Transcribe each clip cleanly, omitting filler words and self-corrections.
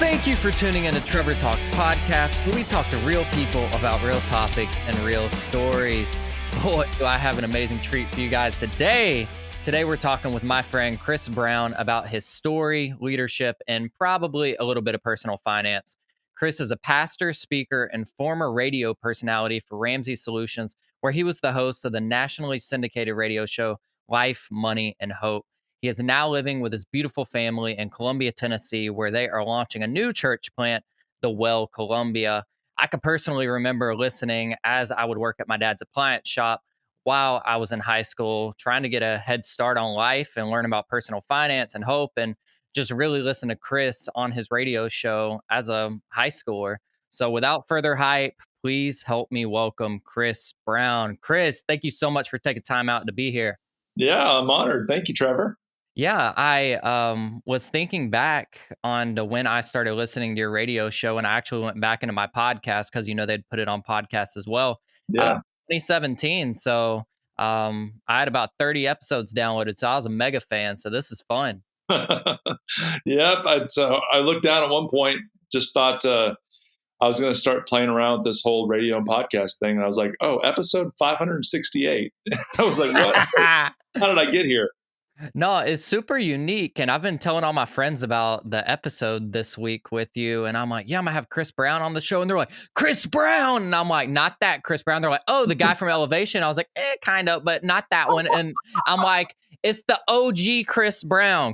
Thank you for tuning in to Trevor Talks podcast, where we talk to real people about real topics and real stories. Boy, do I have an amazing treat for you guys today. Today, we're talking with my friend Chris Brown about his story, leadership, and probably a little bit of personal finance. Chris is a pastor, speaker, and former radio personality for Ramsey Solutions, where he was the host of the nationally syndicated radio show Life, Money, and Hope. He is now living with his beautiful family in Columbia, Tennessee, where they are launching a new church plant, the Well Columbia. I can personally remember listening as I would work at my dad's appliance shop while I was in high school, trying to get a head start on life and learn about personal finance and hope, and just really listen to Chris on his radio show as a high schooler. So without further hype, please help me welcome Chris Brown. Chris, thank you so much for taking time out to be here. Yeah, I'm honored. Thank you, Trevor. Yeah, I was thinking back on to when I started listening to your radio show, and I actually went back into my podcast because they'd put it on podcasts as well. Yeah. 2017. So I had about 30 episodes downloaded, so I was a mega fan. So this is fun. Yep. I looked down at one point, just thought I was going to start playing around with this whole radio and podcast thing, and I was like, "Oh, episode 568." I was like, "What? How did I get here?" No, it's super unique. And I've been telling all my friends about the episode this week with you. And I'm like, yeah, I'm going to have Chris Brown on the show. And they're like, Chris Brown. And I'm like, not that Chris Brown. They're like, oh, the guy from Elevation. I was like, kind of, but not that one. And I'm like, it's the OG Chris Brown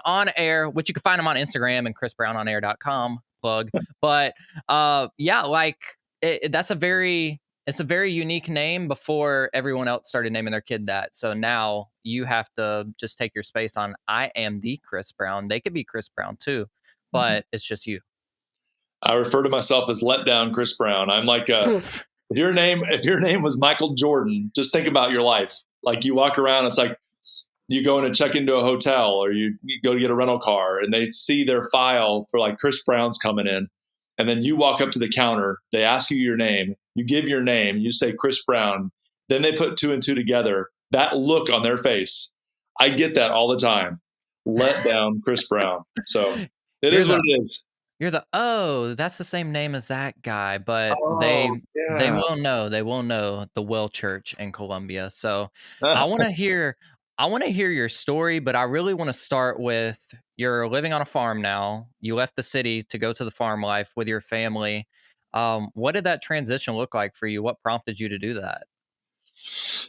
on air, which you can find him on Instagram and chrisbrownonair.com plug. But yeah, like that's it's a very unique name before everyone else started naming their kid that. So now you have to just take your space on, I am the Chris Brown. They could be Chris Brown too, but it's just you. I refer to myself as letdown Chris Brown. I'm like, if your name was Michael Jordan, just think about your life. Like you walk around, it's like you go in and check into a hotel, or you go to get a rental car, and they see their file for like Chris Brown's coming in. And then you walk up to the counter, they ask you your name, you give your name, you say Chris Brown, then they put two and two together. That look on their face, I get that all the time. Let down Chris Brown. So it is what it is. You're that's the same name as that guy, but they will know the Well Church in Columbia. So I want to hear your story, but I really want to start with you're living on a farm now. You left the city to go to the farm life with your family. What did that transition look like for you? What prompted you to do that?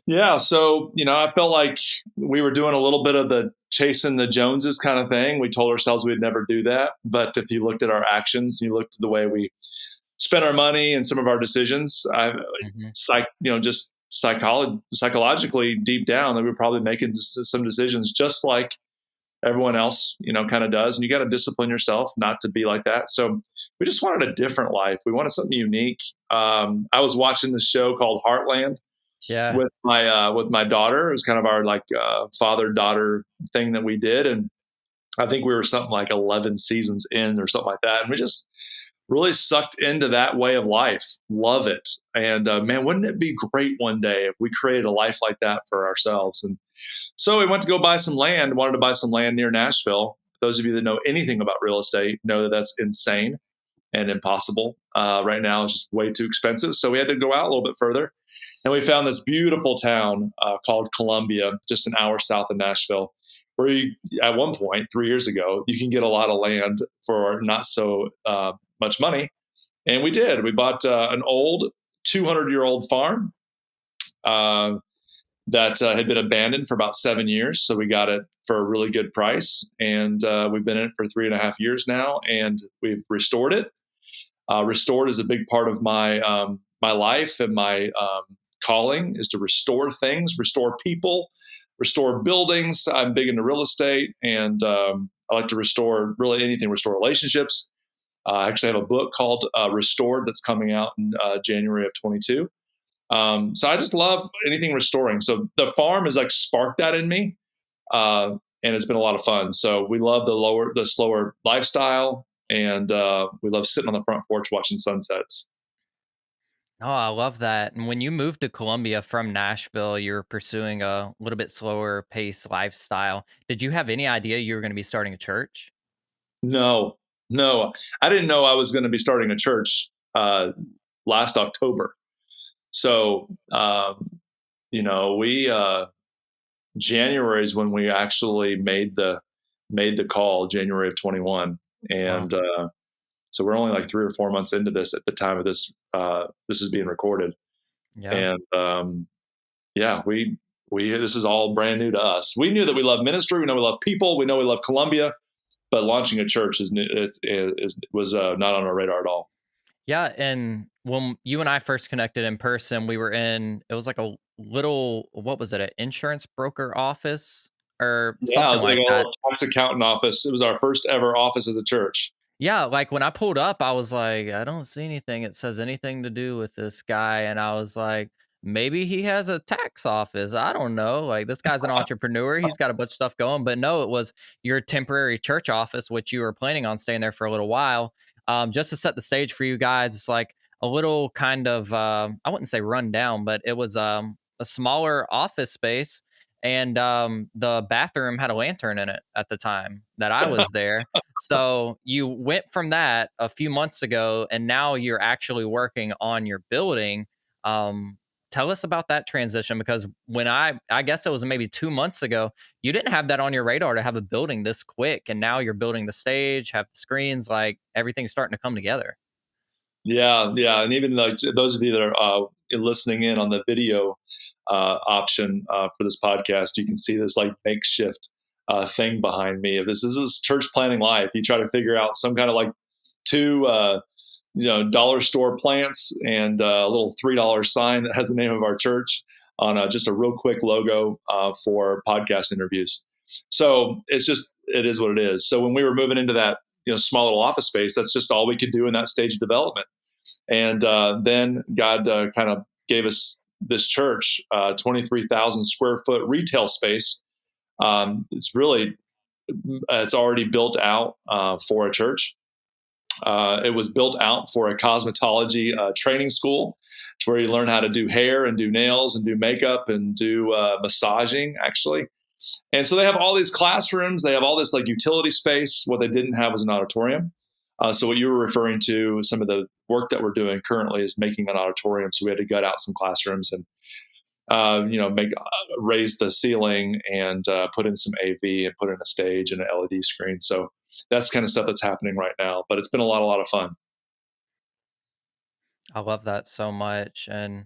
Yeah. So, I felt like we were doing a little bit of the chasing the Joneses kind of thing. We told ourselves we'd never do that. But if you looked at our actions, you looked at the way we spent our money and some of our decisions, just psychologically deep down, that we were probably making some decisions just like everyone else, kind of does. And you got to discipline yourself not to be like that. So we just wanted a different life. We wanted something unique. I was watching this show called Heartland with my daughter. It was kind of our father-daughter thing that we did. And I think we were something like 11 seasons in or something like that. And we just really sucked into that way of life. Love it. And man, wouldn't it be great one day if we created a life like that for ourselves? And so we went to go buy some land, wanted to buy some land near Nashville. Those of you that know anything about real estate know that that's insane and impossible. Right now, it's just way too expensive. So we had to go out a little bit further. And we found this beautiful town called Columbia, just an hour south of Nashville, where at one point, 3 years ago, you can get a lot of land for not so much money. And we did. We bought an old 200-year-old farm that had been abandoned for about 7 years. So we got it for a really good price. And we've been in it for 3.5 years now, and we've restored it. Restored is a big part of my my life, and my calling is to restore things, restore people, restore buildings. I'm big into real estate, and I like to restore really anything, restore relationships. I actually have a book called Restored that's coming out in January of 22. So I just love anything restoring. So the farm has like sparked that in me. And it's been a lot of fun. So we love the slower lifestyle, and we love sitting on the front porch watching sunsets. Oh, I love that. And when you moved to Columbia from Nashville, you were pursuing a little bit slower pace lifestyle. Did you have any idea you were going to be starting a church? No, No, I didn't know I was going to be starting a church last October. So, we January is when we actually made the call, January of 21, Wow. and so we're only like 3 or 4 months into this at the time of this. This is being recorded, Yeah. and yeah, we this is all brand new to us. We knew that we love ministry. We know we love people. We know we love Columbia, but launching a church was not on our radar at all. Yeah, and when you and I first connected in person, it was like a little, what was it, an insurance broker office or Yeah, it something was like like a that. little tax accountant office. It was our first ever office as a church. Yeah, like when I pulled up, I was like, I don't see anything. It says anything to do with this guy. And I was like, maybe he has a tax office. I don't know. Like this guy's an entrepreneur. He's got a bunch of stuff going. But no, it was your temporary church office, which you were planning on staying there for a little while. Just to set the stage for you guys, it's like a little kind of, I wouldn't say run down, but it was a smaller office space. And the bathroom had a lantern in it at the time that I was there. So you went from that a few months ago, and now you're actually working on your building. Um, Tell us about that transition because when I guess it was maybe 2 months ago, you didn't have that on your radar to have a building this quick, and now you're building the stage, have the screens, like everything's starting to come together. Yeah, yeah, and even like those of you that are listening in on the video option for this podcast, you can see this like makeshift thing behind me. If this is church planning life, you try to figure out some kind of like two dollar store plants and a little $3 sign that has the name of our church on just a real quick logo for podcast interviews. So it is what it is. So when we were moving into that small little office space, that's just all we could do in that stage of development. And then God kind of gave us this church, 23,000 square foot retail space. It's already built out for a church. It was built out for a cosmetology training school, to where you learn how to do hair and do nails and do makeup and do massaging, actually. And so they have all these classrooms. They have all this like utility space. What they didn't have was an auditorium. So what you were referring to, some of the work that we're doing currently is making an auditorium. So we had to gut out some classrooms and make raise the ceiling and put in some AV and put in a stage and an LED screen. So that's kind of stuff that's happening right now. But it's been a lot of fun. I love that so much. And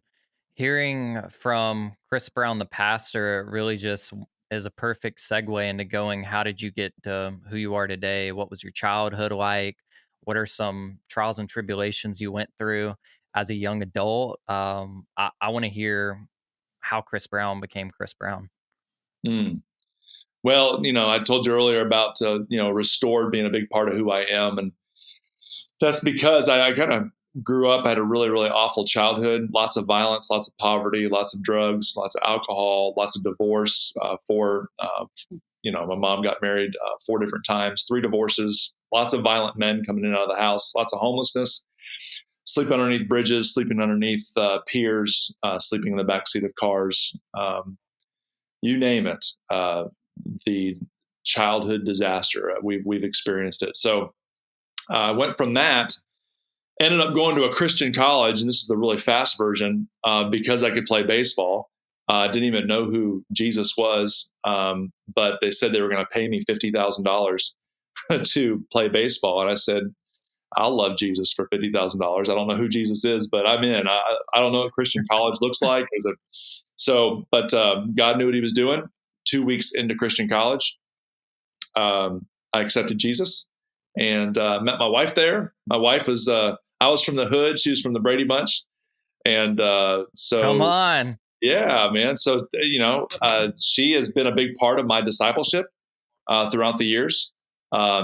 hearing from Chris Brown, the pastor, it really just is a perfect segue into going, how did you get to who you are today? What was your childhood like? What are some trials and tribulations you went through as a young adult? I want to hear how Chris Brown became Chris Brown. Mm. Well, I told you earlier about restored being a big part of who I am, and that's because I kind of grew up, I had a really awful childhood, lots of violence, lots of poverty, lots of drugs, lots of alcohol, lots of divorce. My mom got married 4 different times, 3 divorces, lots of violent men coming in and out of the house, lots of homelessness, sleeping underneath bridges, sleeping underneath piers, sleeping in the backseat of cars, you name it. The childhood disaster, we've experienced it. So I went from that, ended up going to a Christian college, and this is the really fast version, because I could play baseball. I didn't even know who Jesus was, but they said they were going to pay me $50,000 to play baseball, and I said, "I'll love Jesus for $50,000. I don't know who Jesus is, but I'm in. I don't know what Christian college looks like." But God knew what He was doing. 2 weeks into Christian college, I accepted Jesus and met my wife there. My wife was I was from the hood, she was from the Brady Bunch, and Come so on. yeah, man. So she has been a big part of my discipleship throughout the years.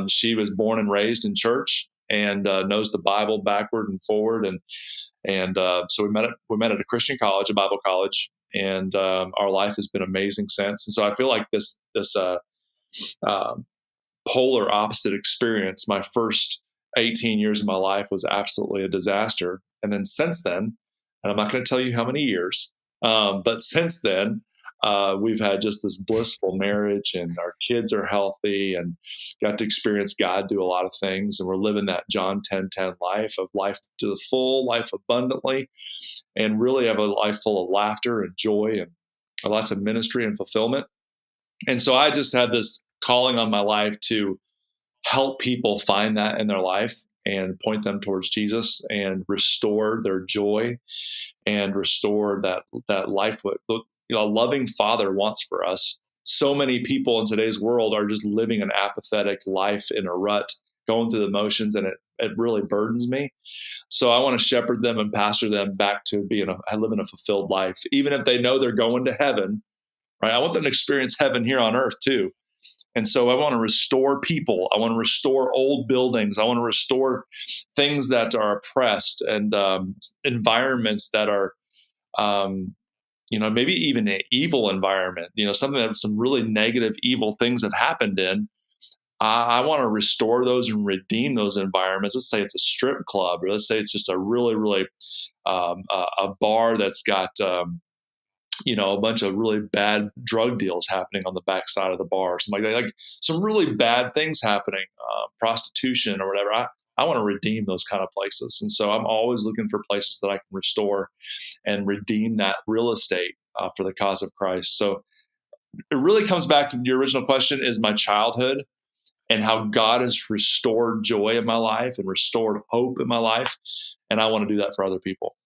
She was born and raised in church and knows the Bible backward and forward, and so we met at a Christian college, a Bible college, and our life has been amazing since. And so I feel like this uh, polar opposite experience. My first 18 years of my life was absolutely a disaster. And then since then, and I'm not going to tell you how many years, but since then, We've had just this blissful marriage, and our kids are healthy, and got to experience God do a lot of things. And we're living that John 10:10 life of life to the full, life abundantly, and really have a life full of laughter and joy and lots of ministry and fulfillment. And so I just had this calling on my life to help people find that in their life and point them towards Jesus and restore their joy and restore that life what a loving Father wants for us. So many people in today's world are just living an apathetic life in a rut, going through the motions, and it really burdens me. So I want to shepherd them and pastor them back to living a fulfilled life, even if they know they're going to heaven. Right? I want them to experience heaven here on earth too. And so I want to restore people. I want to restore old buildings. I want to restore things that are oppressed, and environments that are, maybe even an evil environment, something that some really negative, evil things have happened in. I want to restore those and redeem those environments. Let's say it's a strip club, or let's say it's just a really, really a bar that's got a bunch of really bad drug deals happening on the backside of the bar, or something like some really bad things happening, prostitution or whatever. I want to redeem those kind of places. And so I'm always looking for places that I can restore and redeem that real estate for the cause of Christ. So it really comes back to your original question, is my childhood and how God has restored joy in my life and restored hope in my life. And I want to do that for other people.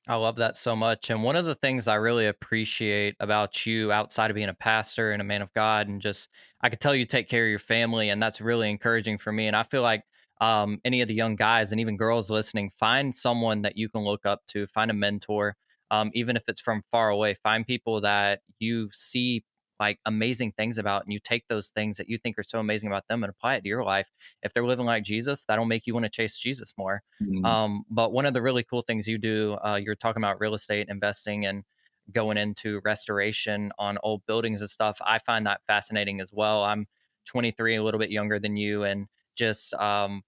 I love that so much. And one of the things I really appreciate about you outside of being a pastor and a man of God, and just, I could tell you take care of your family, and that's really encouraging for me. And I feel like any of the young guys and even girls listening, find someone that you can look up to, find a mentor, even if it's from far away, find people that you see like amazing things about, and you take those things that you think are so amazing about them and apply it to your life. If they're living like Jesus, that'll make you want to chase Jesus more. Mm. But one of the really cool things you do, you're talking about real estate investing and going into restoration on old buildings and stuff. I find that fascinating as well. I'm 23, a little bit younger than you, and just I'm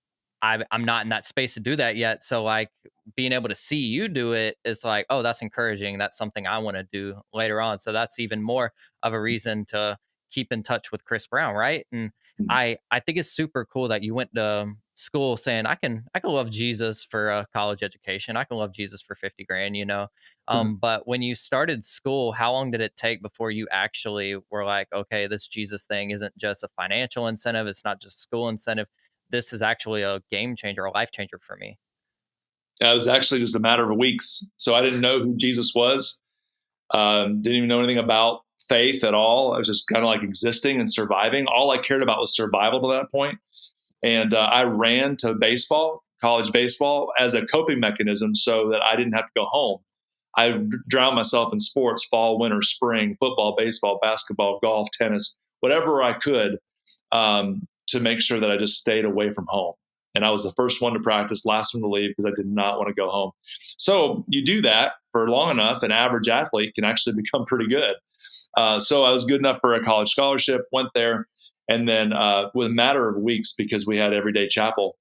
not in that space to do that yet. So like being able to see you do it is like, oh, that's encouraging. That's something I want to do later on. So that's even more of a reason to keep in touch with Chris Brown, right? And I think it's super cool that you went to school saying I can love Jesus for a college education. I can love Jesus for 50 grand, you know. But when you started school, how long did it take before you actually were like, okay, this Jesus thing isn't just a financial incentive, it's not just school incentive. This is actually a game changer, a life changer for me. It was actually just a matter of weeks. So I didn't know who Jesus was. Didn't even know anything about faith at all. I was just kind of like existing and surviving. All I cared about was survival to that point. And I ran to baseball, college baseball, as a coping mechanism so that I didn't have to go home. I drowned myself in sports, fall, winter, spring, football, baseball, basketball, golf, tennis, whatever I could, to make sure that I just stayed away from home. And I was the first one to practice, last one to leave, because I did not want to go home. So you do that for long enough, an average athlete can actually become pretty good. So I was good enough for a college scholarship, went there. And then with a matter of weeks, because we had everyday chapel,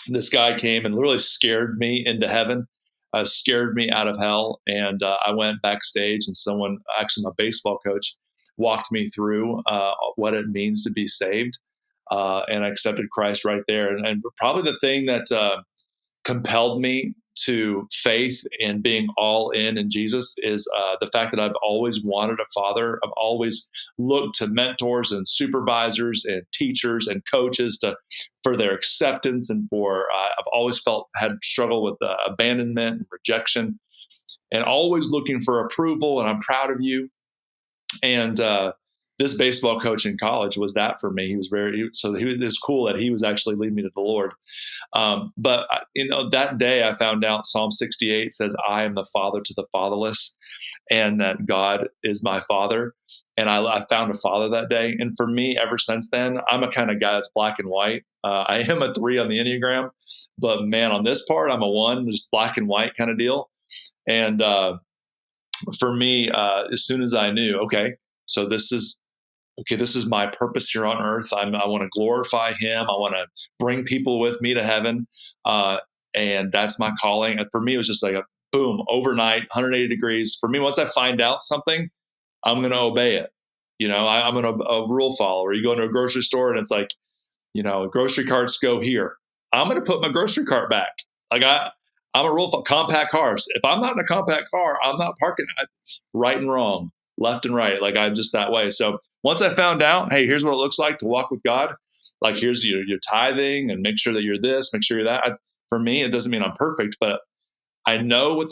this guy came and literally scared me into heaven, scared me out of hell. And I went backstage, and someone, actually my baseball coach, walked me through what it means to be saved. And I accepted Christ right there. And probably the thing that compelled me to faith and being all in Jesus is the fact that I've always wanted a father. I've always looked to mentors and supervisors and teachers and coaches for their acceptance, and I've always had struggle with abandonment and rejection, and always looking for approval. And I'm proud of you. And this baseball coach in college was that for me. He was it was cool that he was actually leading me to the Lord. But that day I found out Psalm 68 says, I am the father to the fatherless, and that God is my father. And I found a father that day. And for me, ever since then, I'm a kind of guy that's black and white. I am a 3 on the Enneagram, but man, on this part, I'm a 1, just black and white kind of deal. And for me, as soon as I knew, okay, so this is my purpose here on earth. I want to glorify him. I want to bring people with me to heaven. And that's my calling. And for me, it was just like boom, overnight, 180 degrees. For me, once I find out something, I'm going to obey it. I'm a rule follower. You go into a grocery store and it's like, grocery carts go here. I'm going to put my grocery cart back. Like I'm a rule for compact cars. If I'm not in a compact car, I'm not parking right and wrong, left and right. Like I'm just that way. So once I found out, hey, here's what it looks like to walk with God. Like here's your tithing and make sure that you're this, make sure you're that. For me, it doesn't mean I'm perfect, but I know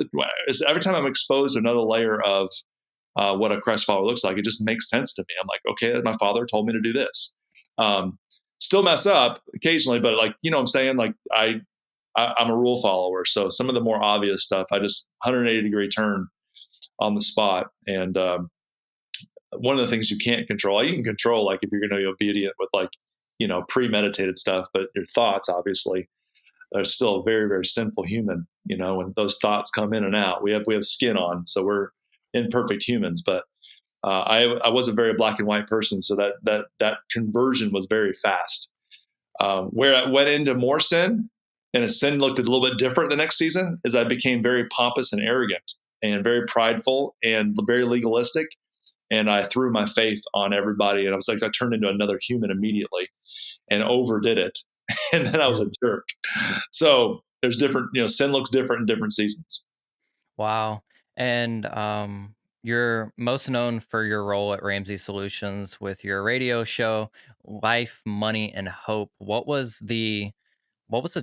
every time I'm exposed to another layer of what a Christ follower looks like, it just makes sense to me. I'm like, okay, my father told me to do this. Still mess up occasionally, but like, what I'm saying? Like I'm a rule follower. So some of the more obvious stuff, I just 180-degree turn on the spot. And one of the things you can't control, you can control, like if you're going to be obedient with like, premeditated stuff, but your thoughts obviously are still a very, very sinful human, when those thoughts come in and out, we have skin on, so we're imperfect humans. But I was a very black and white person. So that conversion was very fast. Where I went into more sin, and a sin looked a little bit different the next season, is I became very pompous and arrogant and very prideful and very legalistic. And I threw my faith on everybody. And I turned into another human immediately and overdid it. And then I was a jerk. So there's different, sin looks different in different seasons. Wow. And you're most known for your role at Ramsey Solutions with your radio show, Life, Money, and Hope. What was the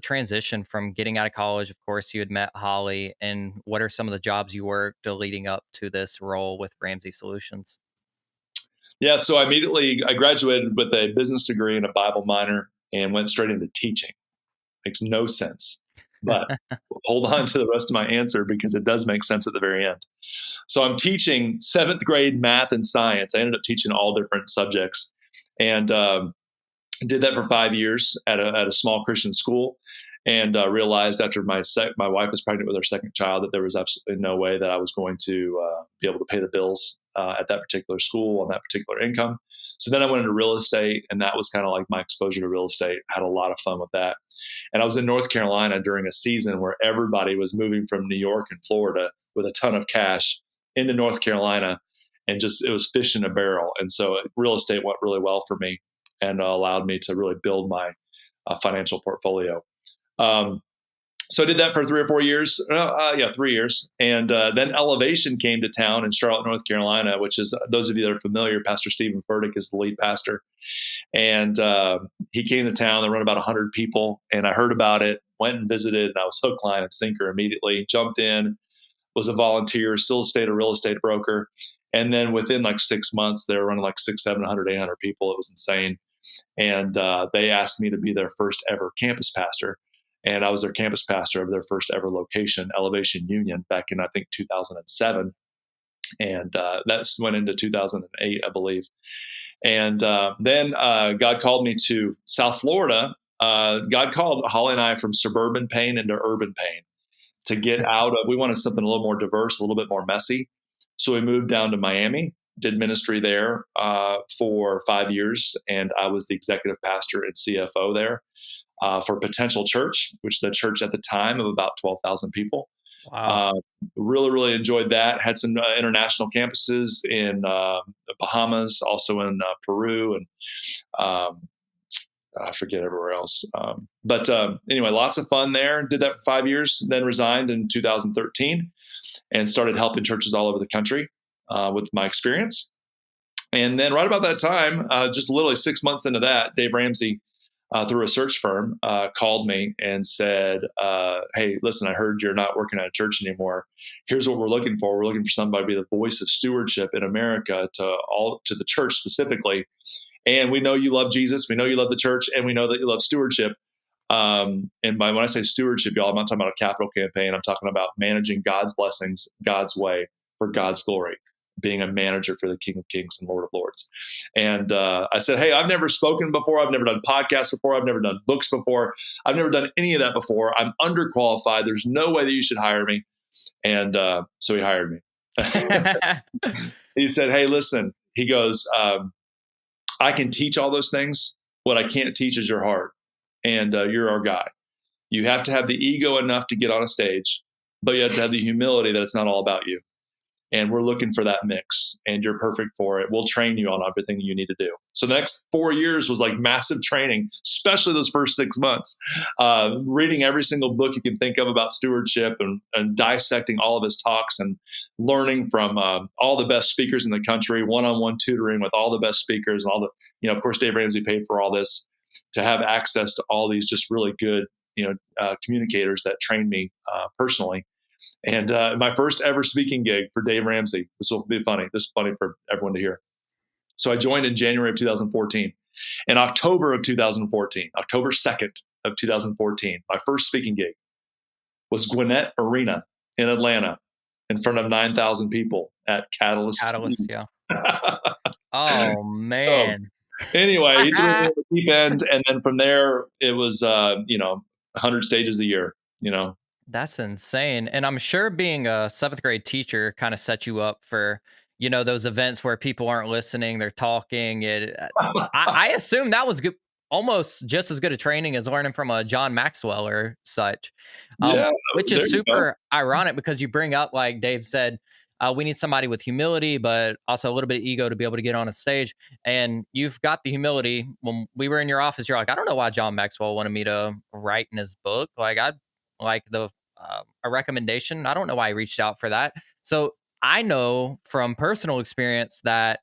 transition from getting out of college? Of course, you had met Holly, and what are some of the jobs you worked leading up to this role with Ramsey Solutions? Yeah, so I graduated with a business degree and a Bible minor and went straight into teaching. Makes no sense, but hold on to the rest of my answer because it does make sense at the very end. So I'm teaching 7th grade math and science. I ended up teaching all different subjects, and did that for 5 years at a small Christian school, and realized after my wife was pregnant with her second child that there was absolutely no way that I was going to be able to pay the bills at that particular school on that particular income. So then I went into real estate, and that was kind of like my exposure to real estate. Had a lot of fun with that. And I was in North Carolina during a season where everybody was moving from New York and Florida with a ton of cash into North Carolina, and it was fish in a barrel. And so real estate went really well for me and allowed me to really build my financial portfolio. So I did that for 3 or 4 years. 3 years. And then Elevation came to town in Charlotte, North Carolina, which is, those of you that are familiar, Pastor Stephen Furtick is the lead pastor. And he came to town. They run about 100 people. And I heard about it, went and visited, and I was hook, line, and sinker immediately. Jumped in, was a volunteer, still stayed a real estate broker. And then within like 6 months, they were running like 600, 700, 800 people. It was insane. And they asked me to be their first ever campus pastor. And I was their campus pastor of their first ever location, Elevation Union, back in, I think, 2007. And that went into 2008, I believe. And then God called me to South Florida. God called Holly and I from suburban pain into urban pain to get out of, we wanted something a little more diverse, a little bit more messy. So we moved down to Miami, did ministry there for 5 years. And I was the executive pastor and CFO there for Potential Church, which is a church at the time of about 12,000 people. Wow. Really, really enjoyed that. Had some international campuses in the Bahamas, also in Peru, and I forget everywhere else. But anyway, lots of fun there. Did that for 5 years, then resigned in 2013 and started helping churches all over the country with my experience. And then right about that time, just literally 6 months into that, Dave Ramsey, through a search firm, called me and said, hey, listen, I heard you're not working at a church anymore. Here's what we're looking for. We're looking for somebody to be the voice of stewardship in America to the church specifically. And we know you love Jesus. We know you love the church, and we know that you love stewardship. And when I say stewardship, y'all, I'm not talking about a capital campaign. I'm talking about managing God's blessings, God's way, for God's glory, being a manager for the King of Kings and Lord of Lords. And I said, hey, I've never spoken before. I've never done podcasts before. I've never done books before. I've never done any of that before. I'm underqualified. There's no way that you should hire me. And so he hired me. He said, hey, listen, he goes, I can teach all those things. What I can't teach is your heart. And you're our guy. You have to have the ego enough to get on a stage, but you have to have the humility that it's not all about you. And we're looking for that mix, and you're perfect for it. We'll train you on everything you need to do. So the next 4 years was like massive training, especially those first 6 months, reading every single book you can think of about stewardship, and dissecting all of his talks, and learning from all the best speakers in the country, one-on-one tutoring with all the best speakers, and all the, of course, Dave Ramsey paid for all this, to have access to all these just really good, communicators that trained me personally. And my first ever speaking gig for Dave Ramsey. This will be funny. This is funny for everyone to hear. So I joined in January of 2014. In October of 2014, October 2nd of 2014, my first speaking gig was Gwinnett Arena in Atlanta, in front of 9,000 people at Catalyst. Yeah. Oh, So man. anyway, he threw me in the deep end. And then from there, it was, 100 stages a year, That's insane. And I'm sure being a seventh grade teacher kind of set you up for, those events where people aren't listening, they're talking. I assume that was good, almost just as good a training as learning from a John Maxwell or such. Yeah, Which there is you go. super ironic because you bring up, like Dave said, we need somebody with humility, but also a little bit of ego to be able to get on a stage. And you've got the humility. When we were in your office, you're like, I don't know why John Maxwell wanted me to write in his book. Like, I like a recommendation. I don't know why he reached out for that. So I know from personal experience that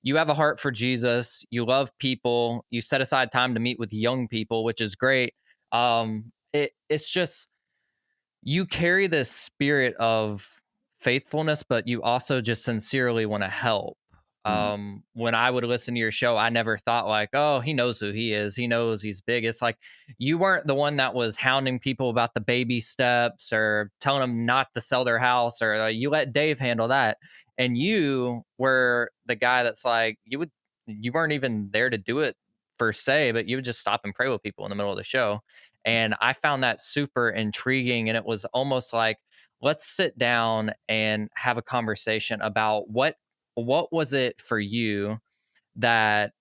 you have a heart for Jesus. You love people. You set aside time to meet with young people, which is great. It's just you carry this spirit of faithfulness, but you also just sincerely want to help. Mm. When I would listen to your show, I never thought like, oh, he knows who he is. He knows he's big. It's like you weren't the one that was hounding people about the baby steps or telling them not to sell their house, or you let Dave handle that. And you were the guy that's like, you weren't even there to do it per se, but you would just stop and pray with people in the middle of the show. And I found that super intriguing. And it was almost like, let's sit down and have a conversation about what was it for you that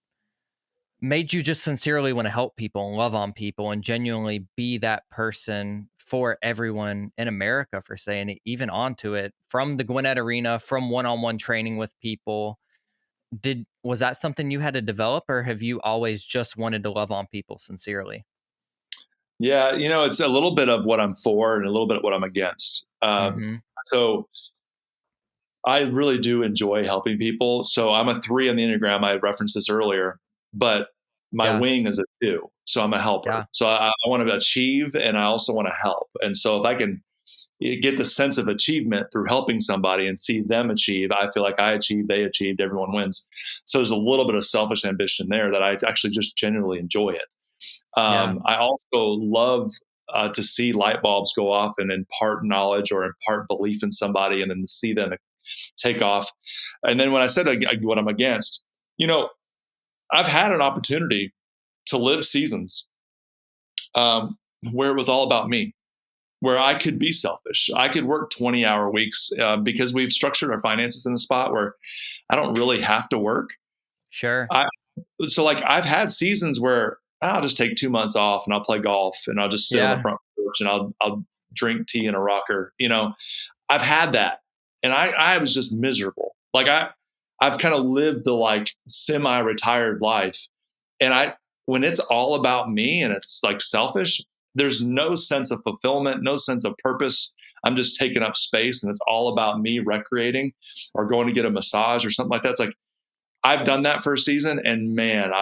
made you just sincerely want to help people and love on people and genuinely be that person for everyone in America, for saying it, even onto it, from the Gwinnett Arena, from one-on-one training with people. Was that something you had to develop, or have you always just wanted to love on people sincerely? Yeah, it's a little bit of what I'm for and a little bit of what I'm against. Hmm. So I really do enjoy helping people. So I'm a 3 on the Enneagram. I referenced this earlier, but my Yeah. wing is a 2. So I'm a helper. Yeah. So I want to achieve, and I also want to help. And so if I can get the sense of achievement through helping somebody and see them achieve, I feel like I achieved, they achieved, everyone wins. So there's a little bit of selfish ambition there that I actually just genuinely enjoy it. Yeah. I also love to see light bulbs go off and impart knowledge or impart belief in somebody, and then to see them take off. And then when I said what I'm against, I've had an opportunity to live seasons where it was all about me, where I could be selfish. I could work 20-hour weeks because we've structured our finances in a spot where I don't really have to work. Sure. So like I've had seasons where I'll just take 2 months off and I'll play golf and I'll just sit on the Yeah. front porch and I'll drink tea in a rocker. I've had that, and I was just miserable. Like I've kind of lived the like semi-retired life, and when it's all about me and it's like selfish, there's no sense of fulfillment, no sense of purpose. I'm just taking up space, and it's all about me recreating or going to get a massage or something like that. It's like I've done that for a season, and man,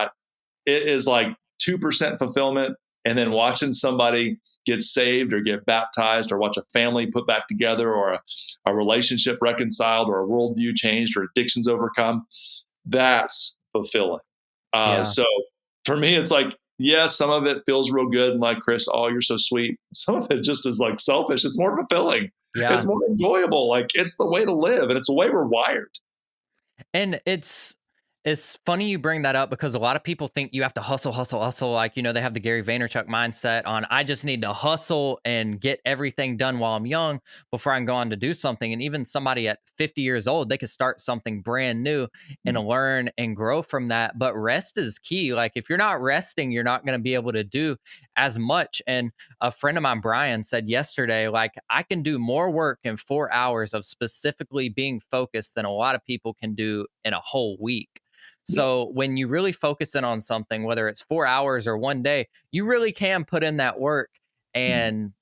it is like 2% fulfillment. And then watching somebody get saved or get baptized or watch a family put back together or a relationship reconciled or a worldview changed or addictions overcome, that's fulfilling. Yeah. So for me, it's like, yes, some of it feels real good and like, Chris, oh, you're so sweet. Some of it just is like selfish. It's more fulfilling. It's Yeah. more enjoyable. Like it's the way to live, and it's the way we're wired. And it's funny you bring that up because a lot of people think you have to hustle, hustle, hustle. Like, they have the Gary Vaynerchuk mindset on, I just need to hustle and get everything done while I'm young before I can go on to do something. And even somebody at 50 years old, they could start something brand new and learn and grow from that. But rest is key. Like if you're not resting, you're not going to be able to do as much. And a friend of mine, Brian, said yesterday, like, I can do more work in 4 hours of specifically being focused than a lot of people can do in a whole week. So Yes. when you really focus in on something, whether it's 4 hours or one day, you really can put in that work and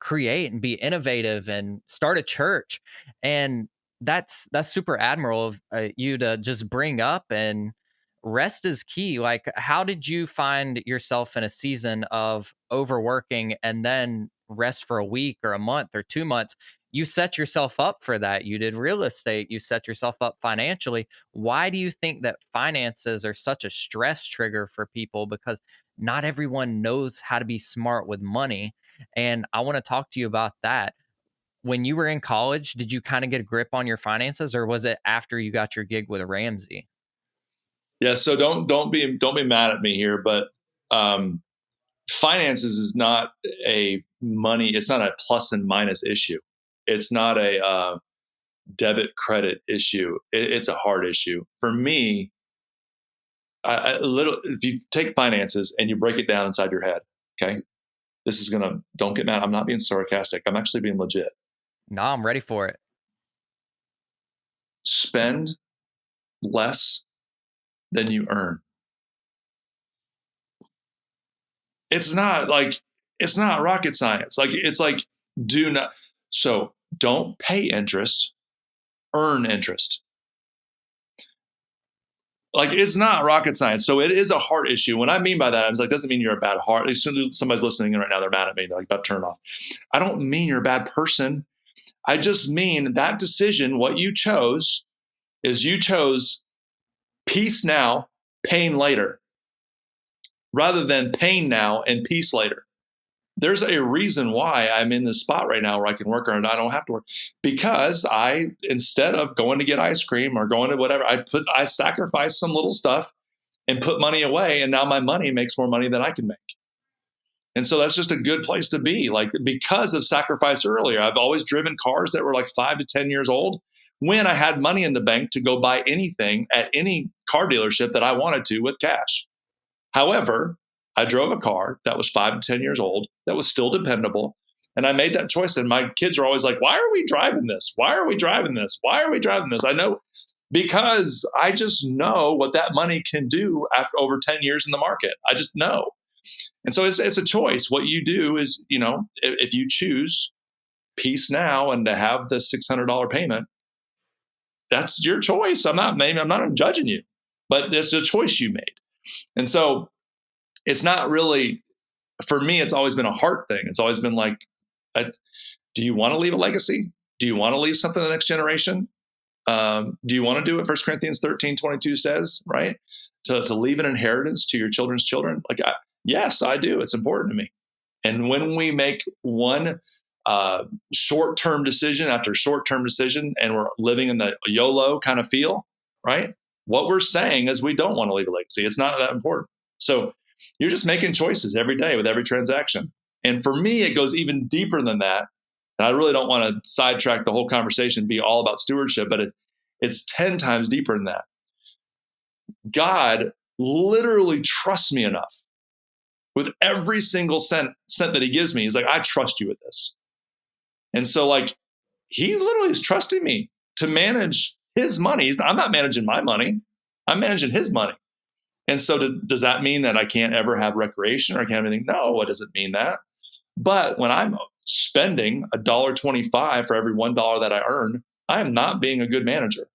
create and be innovative and start a church. And that's super admirable of you to just bring up. And rest is key. Like, how did you find yourself in a season of overworking and then rest for a week or a month or 2 months? You set yourself up for that. You did real estate, you set yourself up financially. Why do you think that finances are such a stress trigger for people? Because not everyone knows how to be smart with money. And I want to talk to you about that. When you were in college, did you kind of get a grip on your finances, or was it after you got your gig with Ramsey? Yeah. So don't be mad at me here, but um, finances is not a money. It's not a plus and minus issue. It's not a debit credit issue. It's a hard issue for me. If you take finances and you break it down inside your head, okay, this is gonna, don't get mad. I'm not being sarcastic. I'm actually being legit. No, I'm ready for it. Spend less than you earn. It's not like, it's not rocket science. Like, it's like, do not, so don't pay interest, earn interest. Like, it's not rocket science. So it is a heart issue. What I mean by that, I was like, doesn't mean you're a bad heart. As soon as somebody's listening right now, they're mad at me. They're like, about to turn off. I don't mean you're a bad person. I just mean that decision, what you chose is you chose peace now, pain later, rather than pain now and peace later. There's a reason why I'm in this spot right now where I can work or I don't have to work, because I, instead of going to get ice cream or going to whatever, I sacrificed some little stuff and put money away. And now my money makes more money than I can make. And so that's just a good place to be, like, because of sacrifice earlier. I've always driven cars that were like 5 to 10 years old when I had money in the bank to go buy anything at any car dealership that I wanted to with cash. However, I drove a car that was 5 to 10 years old, that was still dependable. And I made that choice. And my kids are always like, why are we driving this? Why are we driving this? Why are we driving this? I know, because I just know what that money can do after over 10 years in the market. I just know. And so it's a choice. What you do is, if you choose peace now and to have the $600 payment, that's your choice. I'm not judging you, but it's a choice you made. And so it's not really, for me, it's always been a heart thing. It's always been like, do you want to leave a legacy? Do you want to leave something to the next generation? Do you want to do what 1 Corinthians 13:22 says, right? To leave an inheritance to your children's children? Like, yes, I do. It's important to me. And when we make one short-term decision after short-term decision, and we're living in the YOLO kind of feel, right? What we're saying is we don't want to leave a legacy. It's not that important. So you're just making choices every day with every transaction. And for me, it goes even deeper than that. And I really don't want to sidetrack the whole conversation, be all about stewardship, but it's 10 times deeper than that. God literally trusts me enough with every single cent that he gives me. He's like, I trust you with this. And so, like, he literally is trusting me to manage his money. I'm not managing my money. I'm managing his money. And so does that mean that I can't ever have recreation or I can't have anything? No, it doesn't mean that. But when I'm spending $1.25 for every $1 that I earn, I am not being a good manager.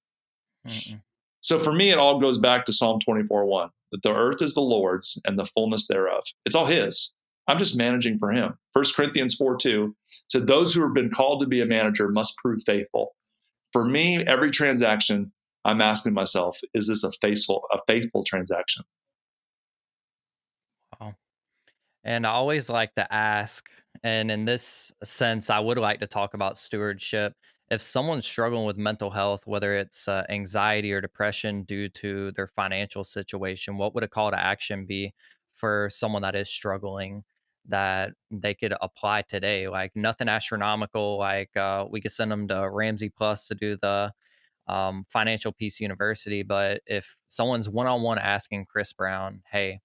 Mm-mm. So for me, it all goes back to Psalm 24:1, that the earth is the Lord's and the fullness thereof. It's all his. I'm just managing for him. 1 Corinthians 4:2 said, those who have been called to be a manager must prove faithful. For me, every transaction, I'm asking myself, is this a faithful transaction? Wow. And I always like to ask, and in this sense, I would like to talk about stewardship. If someone's struggling with mental health, whether it's anxiety or depression due to their financial situation, what would a call to action be for someone that is struggling that they could apply today? Like, nothing astronomical. Like, we could send them to Ramsey Plus to do the Financial Peace University. But if someone's one-on-one asking Chris Brown, hey,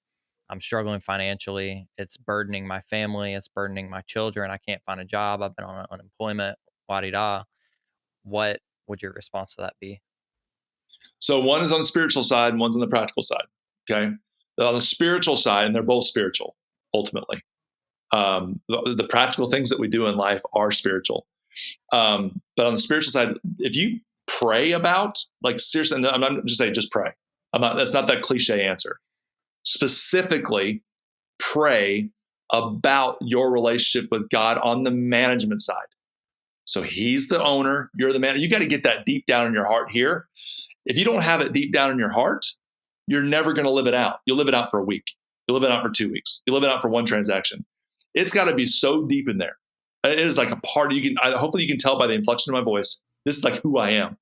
I'm struggling financially. It's burdening my family. It's burdening my children. I can't find a job. I've been on unemployment. La di da. What would your response to that be? So one is on the spiritual side and one's on the practical side. Okay. On the spiritual side, and they're both spiritual ultimately. The practical things that we do in life are spiritual. But on the spiritual side, if you pray about, like seriously, I'm not just saying just pray. That's not that cliche answer. Specifically, pray about your relationship with God on the management side. So he's the owner, you're the manager. You got to get that deep down in your heart here. If you don't have it deep down in your heart, you're never going to live it out. You'll live it out for a week. You'll live it out for 2 weeks. You'll live it out for one transaction. It's got to be so deep in there. It is like a part. Hopefully you can tell by the inflection of my voice. This is like who I am.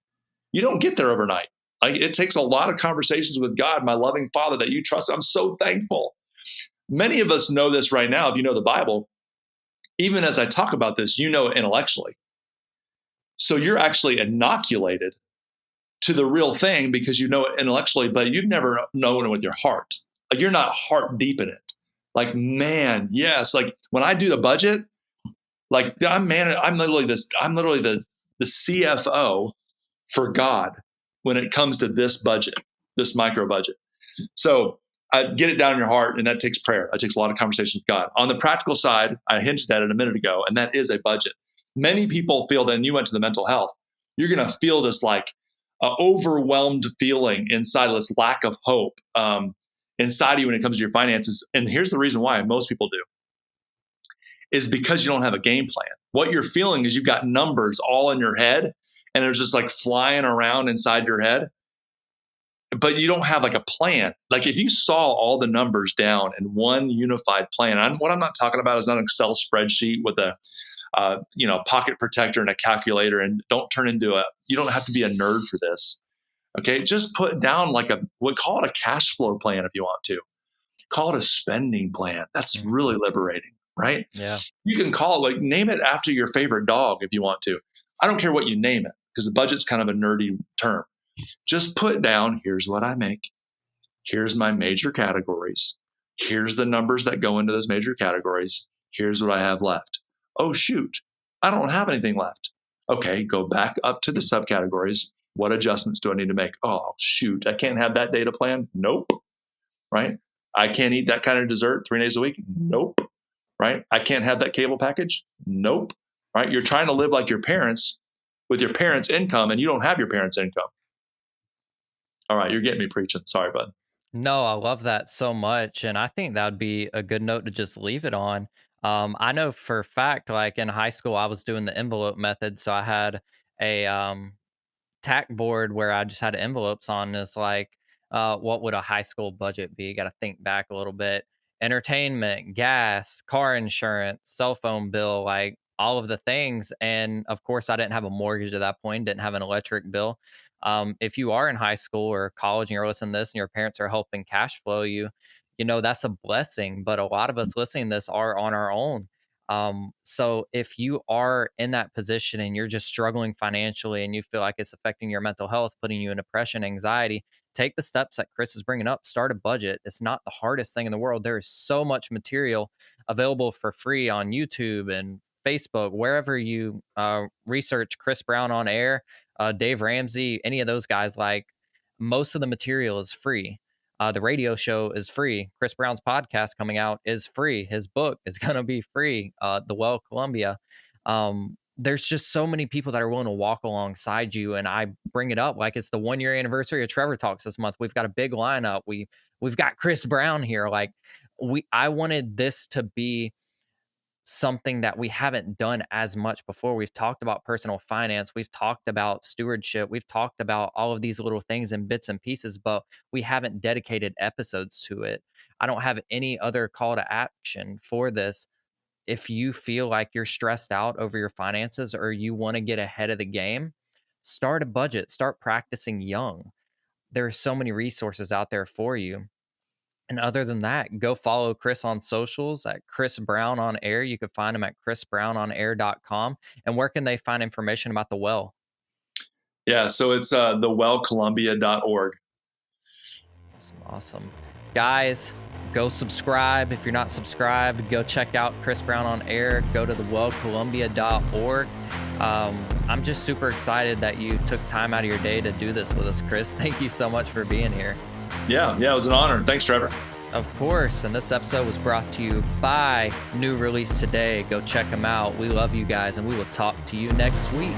You don't get there overnight. It takes a lot of conversations with God, my loving Father that you trust. I'm so thankful. Many of us know this right now. If you know the Bible, even as I talk about this, you know it intellectually. So you're actually inoculated to the real thing because you know it intellectually, but you've never known it with your heart. Like you're not heart deep in it. Like, man, yes. Like when I do the budget, like I'm literally the CFO for God when it comes to this budget, this micro budget. So I get it down in your heart, and that takes prayer. That takes a lot of conversation with God. On the practical side, I hinted at it a minute ago, and that is a budget. Many people feel that, and you went to the mental health, you're going to feel this like overwhelmed feeling inside, this lack of hope inside of you when it comes to your finances. And here's the reason why most people do is because you don't have a game plan. What you're feeling is you've got numbers all in your head, and they're just like flying around inside your head. But you don't have like a plan. Like if you saw all the numbers down in one unified plan, what I'm not talking about is not an Excel spreadsheet with a pocket protector and a calculator. And you don't have to be a nerd for this. Okay, just put down we call it a cash flow plan if you want to. Call it a spending plan. That's really liberating, right? Yeah. You can name it after your favorite dog if you want to. I don't care what you name it because the budget's kind of a nerdy term. Just put down, here's what I make. Here's my major categories. Here's the numbers that go into those major categories. Here's what I have left. Oh, shoot. I don't have anything left. Okay, go back up to the subcategories. What adjustments do I need to make? Oh, shoot. I can't have that data plan. Nope. Right? I can't eat that kind of dessert 3 days a week. Nope. Right? I can't have that cable package. Nope. Right? You're trying to live like your parents with your parents' income, and you don't have your parents' income. All right, you're getting me preaching. Sorry, bud. No, I love that so much. And I think that would be a good note to just leave it on. I know for a fact, like in high school, I was doing the envelope method. So I had a tack board where I just had envelopes on. And it's like, what would a high school budget be? Got to think back a little bit. Entertainment, gas, car insurance, cell phone bill, like all of the things. And of course, I didn't have a mortgage at that point, didn't have an electric bill. If you are in high school or college and you're listening to this and your parents are helping cash flow you, that's a blessing. But a lot of us listening to this are on our own. So if you are in that position and you're just struggling financially and you feel like it's affecting your mental health, putting you in depression, anxiety, take the steps that Chris is bringing up. Start a budget. It's not the hardest thing in the world. There is so much material available for free on YouTube and Facebook, wherever you research Chris Brown on air, Dave Ramsey, any of those guys. Like most of the material is free. The radio show is free. Chris Brown's podcast coming out is free. His book is going to be free. The Well Columbia. There's just so many people that are willing to walk alongside you. And I bring it up like it's the 1-year anniversary of Trevor Talks this month. We've got a big lineup. We've got Chris Brown here. Like I wanted this to be something that we haven't done as much before. We've talked about personal finance. We've talked about stewardship. We've talked about all of these little things in bits and pieces, but we haven't dedicated episodes to it. I don't have any other call to action for this. If you feel like you're stressed out over your finances or you want to get ahead of the game, start a budget, start practicing young. There are so many resources out there for you. And other than that, go follow Chris on socials at Chris Brown on Air. You can find him at chrisbrownonair.com. And where can they find information about the well? Yeah, so it's thewellcolumbia.org. Awesome. Guys, Go subscribe. If you're not subscribed, go check out Chris Brown on Air. Go to theworldcolumbia.org. I'm just super excited that you took time out of your day to do this with us, Chris. Thank you so much for being here. Yeah, it was an honor. Thanks, Trevor. Of course. And this episode was brought to you by New Release Today. Go check them out. We love you guys, and we will talk to you next week.